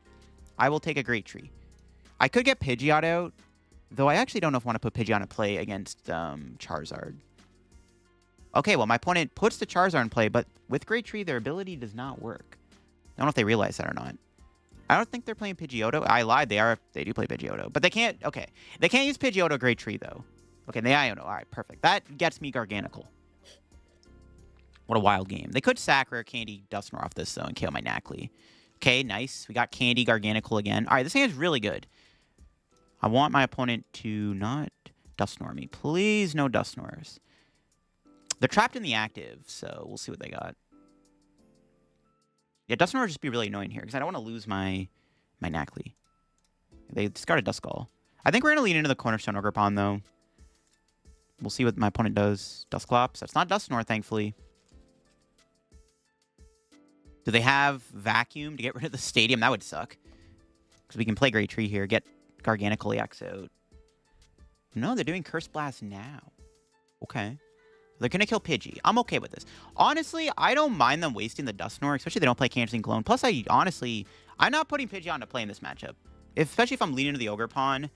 I will take a Great Tree. I could get Pidgeot out, though I actually don't know if I want to put Pidgeot in play against Charizard. Okay, well, my opponent puts the Charizard in play, but with Great Tree, their ability does not work. don't know if they realize that or not. I don't think they're playing Pidgeotto. I lied. They do play Pidgeotto. But they can't... Okay. They can't use Pidgeotto Great Tree, though. Okay, they Iono. All right, perfect. That gets me Garganacl. What a wild game. They could sack Rare Candy Dusknoir off this, though, and kill my Nacli. Okay, nice. We got Candy Garganacl again. All right, this hand is really good. I want my opponent to not Dusknoir me. Please, no Dusknoirs. They're trapped in the active, so we'll see what they got. Yeah, Dusknoir would just be really annoying here, because I don't want to lose my Nacli. They discarded Duskull. I think we're going to lean into the Cornerstone Ogerpon, though. We'll see what my opponent does. Dusclops. That's not Dusknoir, thankfully. Do they have Vacuum to get rid of the Stadium? That would suck. Because we can play Great Tree here. Get Garganacl EX out. No, they're doing Curse Blast now. Okay. They're going to kill Pidgey. I'm okay with this. Honestly, I don't mind them wasting the Dusknoir, especially if they don't play Cancerine Clone. Plus, I'm not putting Pidgey on to play in this matchup. Especially if I'm leaning to the Ogerpon.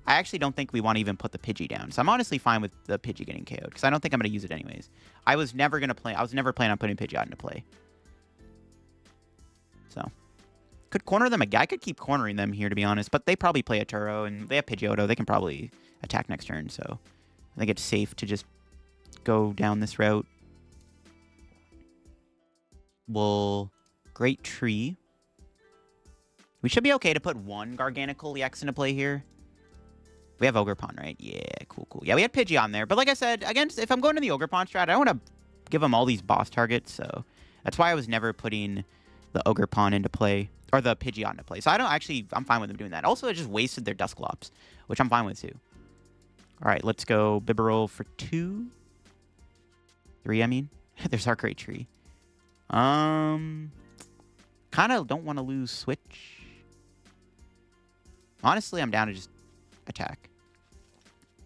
I actually don't think we want to even put the Pidgey down. So I'm honestly fine with the Pidgey getting KO'd, because I don't think I'm going to use it anyways. I was never planning on putting Pidgey out into play. So, could corner them again. I could keep cornering them here, to be honest, but they probably play a Turo, and they have Pidgeotto. They can probably attack next turn, so I think it's safe to just go down this route. We'll Great Tree. We should be okay to put one Garganacl EX into play here. We have Ogerpon, right? Yeah, cool. Yeah, we had Pidgey on there. But like I said, if I'm going to the Ogerpon strat, I don't want to give them all these boss targets. So that's why I was never putting the Ogerpon into play, or the Pidgeot into play. So I'm fine with them doing that. Also, it just wasted their Dusclops, which I'm fine with too. All right, let's go Bibarel for 2. 3, I mean. There's our Great Tree. Kind of don't want to lose Switch. Honestly, I'm down to just attack.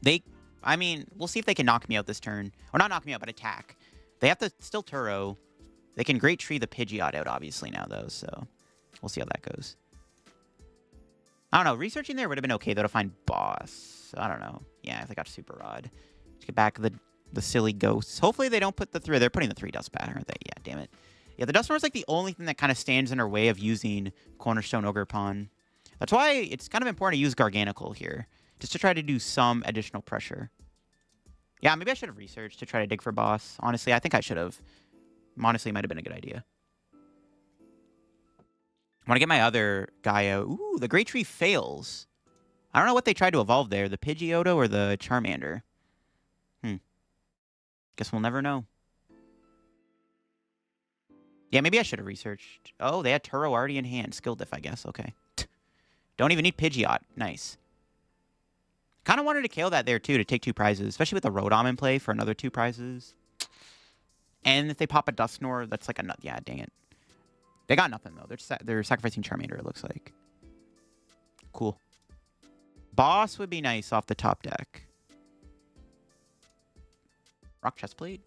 We'll see if they can knock me out this turn. Or not knock me out, but attack. They have to still Turo. They can Great Tree the Pidgeot out, obviously, now, though. So, we'll see how that goes. I don't know. Researching there would have been okay, though, to find boss. I don't know. Yeah, if they got Super Rod. Let's get back the silly ghosts. Hopefully, they don't put the 3. They're putting the 3 Dust back, aren't they? Yeah, damn it. Yeah, the Dusknoir is like the only thing that kind of stands in our way of using Cornerstone Ogerpon. That's why it's kind of important to use Garganacl here, just to try to do some additional pressure. Yeah, maybe I should have researched to try to dig for boss. Honestly, I think I should have. Honestly, it might have been a good idea. I want to get my other guy out. Ooh, the Great Tree fails. I don't know what they tried to evolve there, the Pidgeotto or the Charmander. Guess we'll never know. Yeah, maybe I should have researched. Oh, they had Turo already in hand. Skill diff, I guess. Okay. Don't even need Pidgeot. Nice. Kind of wanted to KO that there, too, to take 2 prizes. Especially with the Rotom in play for another 2 prizes. And if they pop a Dusknoir, that's like a nut. Yeah, dang it. They got nothing, though. They're sacrificing Charmander, it looks like. Cool. Boss would be nice off the top deck. Rock Chestplate?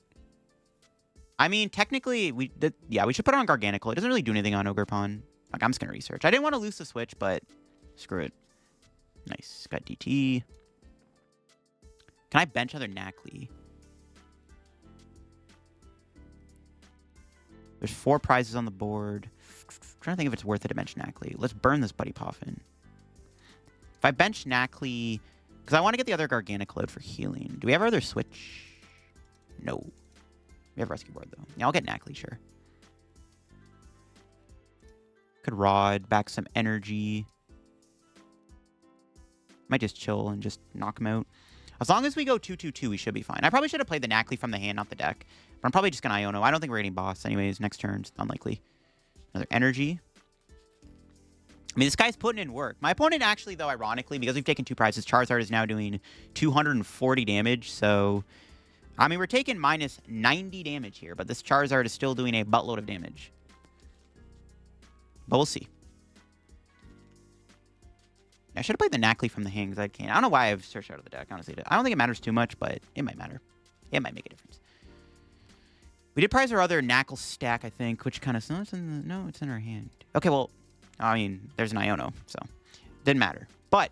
I mean, technically, we should put it on Garganacl. It doesn't really do anything on Ogerpon. Like, I'm just going to research. I didn't want to lose the Switch, but screw it. Nice. Got DT. Can I bench other Nacli? There's 4 prizes on the board. I'm trying to think if it's worth it to bench Nacli. Let's burn this Buddy Poffin. If I bench Nacli... Because I want to get the other Garganacl out for healing. Do we have our other Switch? No. We have Rescue Board, though. Yeah, I'll get Nacli, sure. Could Rod, back some energy. Might just chill and just knock him out. As long as we go 2-2-2, we should be fine. I probably should have played the Nacli from the hand, not the deck. But I'm probably just going to Iono. I don't think we're getting boss anyways. Next turn, it's unlikely. Another energy. I mean, this guy's putting in work. My opponent actually, though, ironically, because we've taken 2 prizes, Charizard is now doing 240 damage. So, I mean, we're taking minus 90 damage here. But this Charizard is still doing a buttload of damage. But we'll see. I should have played the Nacli from the hand because I can't. I don't know why I've searched out of the deck, honestly. I don't think it matters too much, but it might matter. It might make a difference. We did prize our other Naclstack, I think, which kind of... No, it's in our hand. Okay, well, I mean, there's an Iono, so didn't matter. But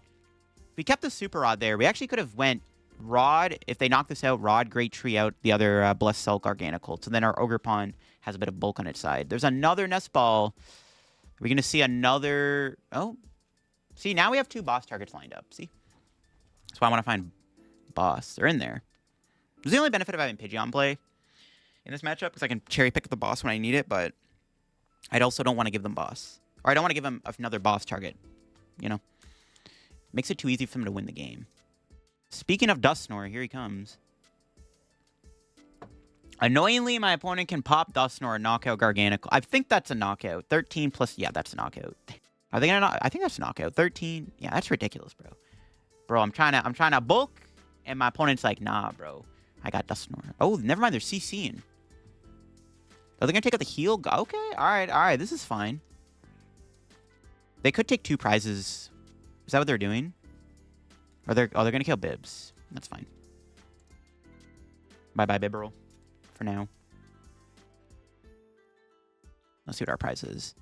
if we kept the Super Rod there, we actually could have went Rod. If they knock this out, Rod, Great Tree out, the other Blessed Sulk, Garganacl. So then our Ogerpon has a bit of bulk on its side. There's another Nest Ball. Are we going to see another... Oh. See, now we have 2 boss targets lined up. See? That's why I want to find boss. They're in there. There's the only benefit of having Pidgeot in play in this matchup, because I can cherry pick the boss when I need it, but I also don't want to give them boss. Or I don't want to give them another boss target. You know? Makes it too easy for them to win the game. Speaking of Dusknoir, here he comes. Annoyingly, my opponent can pop Dusknoir and knock out Garganacl. I think that's a knockout. 13 plus... Yeah, that's a knockout. Are they gonna I think that's a knockout. 13... Yeah, that's ridiculous, bro. Bro, I'm trying to bulk, and my opponent's like, nah, bro. I got Dusknoir. Oh, never mind. They're CCing. Are they gonna take out the heal? Okay, alright. This is fine. They could take 2 prizes. Is that what they're doing? Or they're gonna kill Bibs. That's fine. Bye-bye, Bibarel. For now. Let's see what our prize is.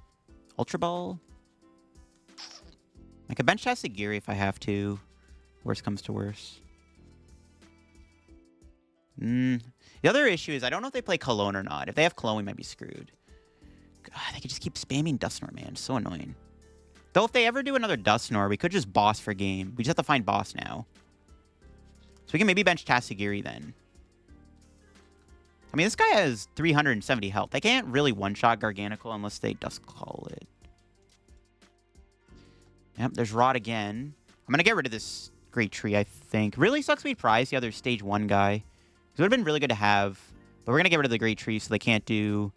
Ultra Ball. I could bench Tatsugiri if I have to. Worst comes to worst. The other issue is I don't know if they play Cologne or not. If they have Cologne, we might be screwed. God, they could just keep spamming Dusknoir, man. It's so annoying. Though if they ever do another Dusknoir, we could just boss for game. We just have to find boss now. So we can maybe bench Tatsugiri then. I mean, this guy has 370 health. They can't really one-shot Garganacl unless they Dusk Call it. Yep, there's Rod again. I'm going to get rid of this Great Tree, I think. Really sucks we prized the other Stage 1 guy. It would have been really good to have. But we're going to get rid of the Great Tree so they can't do...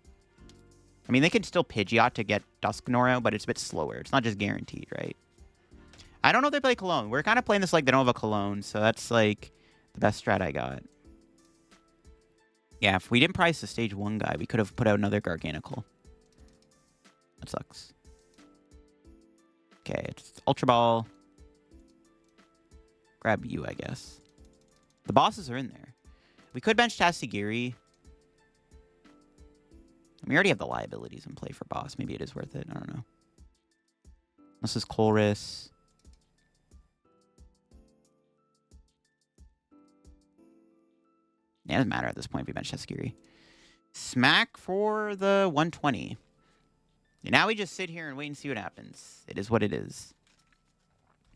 I mean, they could still Pidgeot to get Dusknoir out, but it's a bit slower. It's not just guaranteed, right? I don't know if they play Cologne. We're kind of playing this like they don't have a Cologne, so that's like the best strat I got. Yeah, if we didn't prize the Stage 1 guy, we could have put out another Garganacl. That sucks. Okay, it's Ultra Ball. Grab you, I guess. The bosses are in there. We could bench Tatsugiri. We already have the liabilities in play for boss. Maybe it is worth it. I don't know. This is Colress. Yeah, it doesn't matter at this point if we bench Tatsugiri. Smack for the 120. And now we just sit here and wait and see what happens. It is what it is.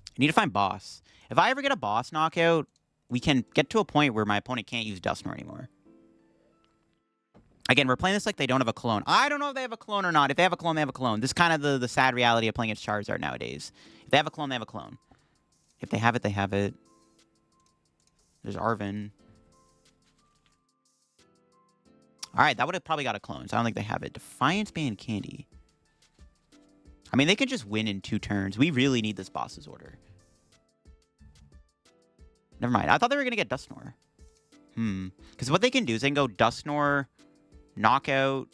I need to find boss. If I ever get a boss knockout, we can get to a point where my opponent can't use Dusknoir anymore. Again, we're playing this like they don't have a Cologne. I don't know if they have a Cologne or not. If they have a Cologne, they have a Cologne. This is kind of the sad reality of playing against Charizard nowadays. If they have a Cologne, they have a Cologne. If they have it, they have it. There's Arven. Alright, that would have probably got a Clone, so I don't think they have it. Defiance Band Candy. I mean, they could just win in 2 turns. We really need this boss's order. Never mind. I thought they were going to get Dusknoir. Because what they can do is they can go Dusknoir, knockout,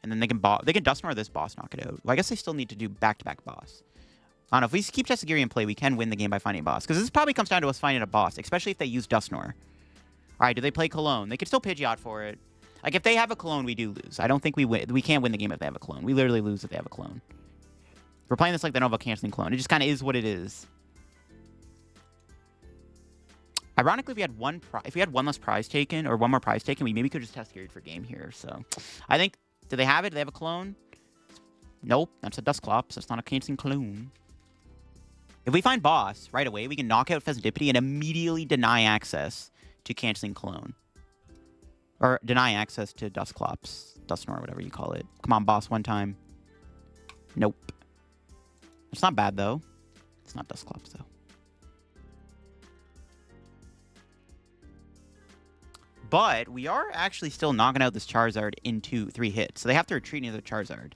and then they can Dusknoir this boss, knock it out. Well, I guess they still need to do back-to-back boss. I don't know. If we keep Tatsugiri in play, we can win the game by finding a boss. Because this probably comes down to us finding a boss, especially if they use Dusknoir. Alright, do they play Cologne? They could still Pidgeot for it. Like, if they have a Cologne, we do lose. I don't think we win. We can't win the game if they have a Cologne. We literally lose if they have a Cologne. We're playing this like they don't have a canceling Cologne. It just kind of is what it is. Ironically, if we had one less prize taken, or one more prize taken, we maybe could just Tatsugiri for game here. So, I think, do they have it? Do they have a Cologne? Nope, that's a Dusclops. That's not a canceling Cologne. If we find boss right away, we can knock out Pheasantipity and immediately deny access to canceling Cologne. Or deny access to Dusclops, Dusknoir, whatever you call it. Come on, boss, one time. Nope. It's not bad, though. It's not Dusclops, though. But we are actually still knocking out this Charizard in 3 hits. So they have to retreat near the Charizard.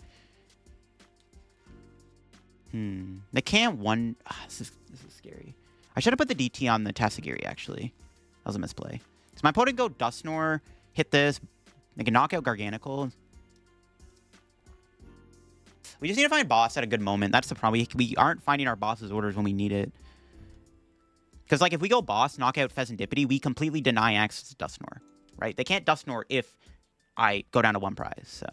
They can't one... this is scary. I should have put the DT on the Tatsugiri, actually. That was a misplay. So my opponent go Dusknoir, hit this. They can knock out Garganacl. We just need to find boss at a good moment. That's the problem. We aren't finding our boss's orders when we need it. Because, like, if we go boss, knock out Pheasantipity, we completely deny access to Dusknoir, right? They can't Dusknoir if I go down to 1 prize, so...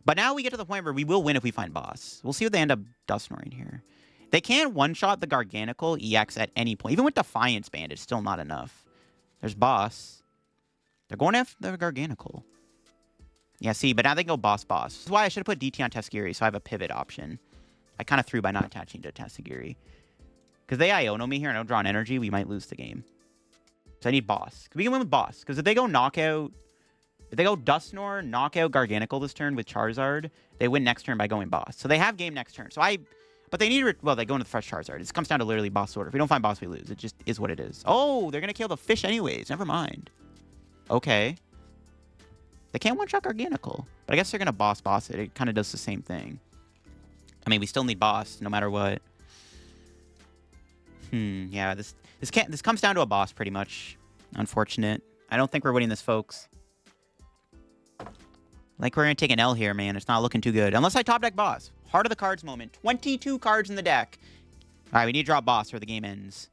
But now we get to the point where we will win if we find boss. We'll see what they end up Dusknoiring here. They can one-shot the Garganacl EX at any point. Even with Defiance Band, it's still not enough. There's boss. They're going after the Garganacl. Yeah, see, but now they go boss. This is why I should have put DT on Tatsugiri, so I have a pivot option. I kind of threw by not attaching to Tatsugiri. Because they Iono me here and I don't draw an energy, we might lose the game. So I need boss. We can win with boss. Because if they go knockout... If they go Dusknoir, knockout Garganacl this turn with Charizard, they win next turn by going boss. So they have game next turn. So But they need... Well, they go into the fresh Charizard. It comes down to literally boss order. If we don't find boss, we lose. It just is what it is. Oh, they're going to kill the fish anyways. Never mind. Okay. They can't one-shot Garganacl. But I guess they're going to boss it. It kind of does the same thing. I mean, we still need boss no matter what. Yeah, this comes down to a boss pretty much. Unfortunate. I don't think we're winning this, folks. Like, we're going to take an L here, man. It's not looking too good. Unless I top deck boss. Heart of the cards moment. 22 cards in the deck. All right, we need to drop boss or the game ends.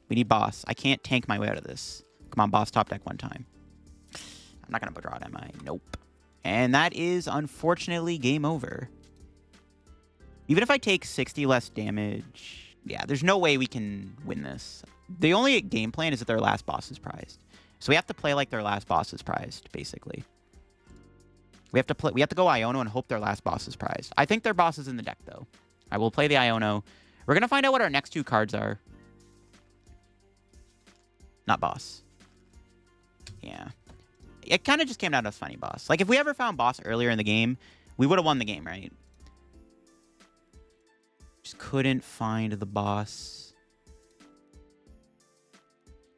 We need boss. I can't tank my way out of this. Come on, boss, top deck one time. I'm not going to draw it, am I? Nope. And that is, unfortunately, game over. Even if I take 60 less damage... Yeah, there's no way we can win this. The only game plan is that their last boss is prized. So we have to play like their last boss is prized, basically. We have to go Iono and hope their last boss is prized. I think their boss is in the deck, though. I will play the Iono. We're going to find out what our next two cards are. Not boss. Yeah. It kind of just came down to a funny boss. Like, if we ever found boss earlier in the game, we would have won the game, right? Just couldn't find the boss.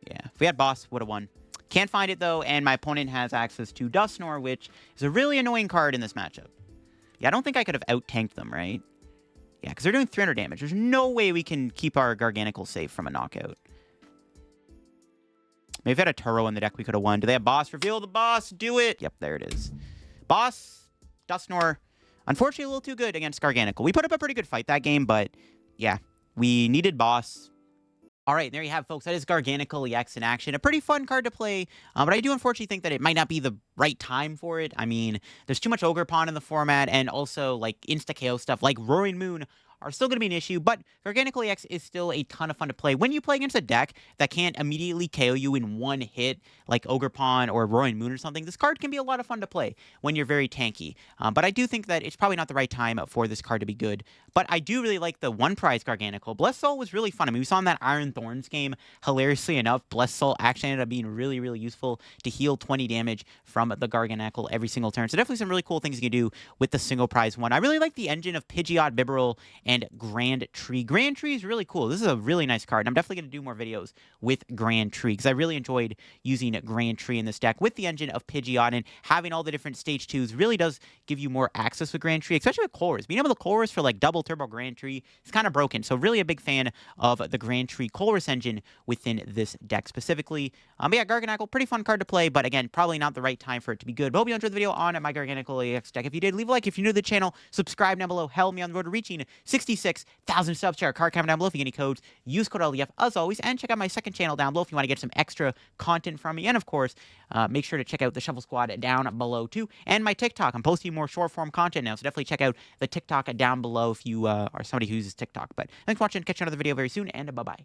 Yeah. If we had boss, would have won. Can't find it, though, and my opponent has access to Dusknoir, which is a really annoying card in this matchup. Yeah, I don't think I could have out-tanked them, right? Yeah, because they're doing 300 damage. There's no way we can keep our Garganacl safe from a knockout. Maybe if we had a Turo in the deck, we could have won. Do they have boss? Reveal the boss. Do it. Yep, there it is. Boss, Dusknoir. Unfortunately, a little too good against Garganacl. We put up a pretty good fight that game, but yeah, we needed boss. All right, there you have it, folks. That is Garganacl EX in action. A pretty fun card to play, but I do unfortunately think that it might not be the right time for it. I mean, there's too much Ogerpon in the format, and also, like, Insta-KO stuff like Roaring Moon are still going to be an issue, but Garganacl EX is still a ton of fun to play when you play against a deck that can't immediately KO you in one hit, like Ogerpon or Roaring Moon or something. This card can be a lot of fun to play when you're very tanky, but I do think that it's probably not the right time for this card to be good. But I do really like the one-prize Garganacl. Blessed Soul was really fun. I mean, we saw in that Iron Thorns game, hilariously enough, Blessed Soul actually ended up being really, really useful to heal 20 damage from the Garganacl every single turn. So definitely some really cool things you can do with the single prize one. I really like the engine of Pidgeot, Bibarel, and Grand Tree. Grand Tree is really cool. This is a really nice card, and I'm definitely going to do more videos with Grand Tree, because I really enjoyed using Grand Tree in this deck with the engine of Pidgeot, and having all the different stage 2s really does give you more access with Grand Tree, especially with Colress. Being able to Colress for like double turbo Grand Tree is kind of broken, so really a big fan of the Grand Tree Colress engine within this deck specifically. But yeah, Garganacl, pretty fun card to play, but again, probably not the right time for it to be good. But hope you enjoyed the video on my Garganacl EX deck. If you did, leave a like. If you're new to the channel, subscribe down below. Help me on the road to reaching 66,000 subs. Check our card comment down below if you get any codes. Use code LDF as always, and check out my second channel down below if you want to get some extra content from me. And of course, make sure to check out the Shuffle Squad down below too, and my TikTok. I'm posting more short form content now, so definitely check out the TikTok down below if you are somebody who uses TikTok. But thanks for watching. Catch you on another video very soon, and bye bye.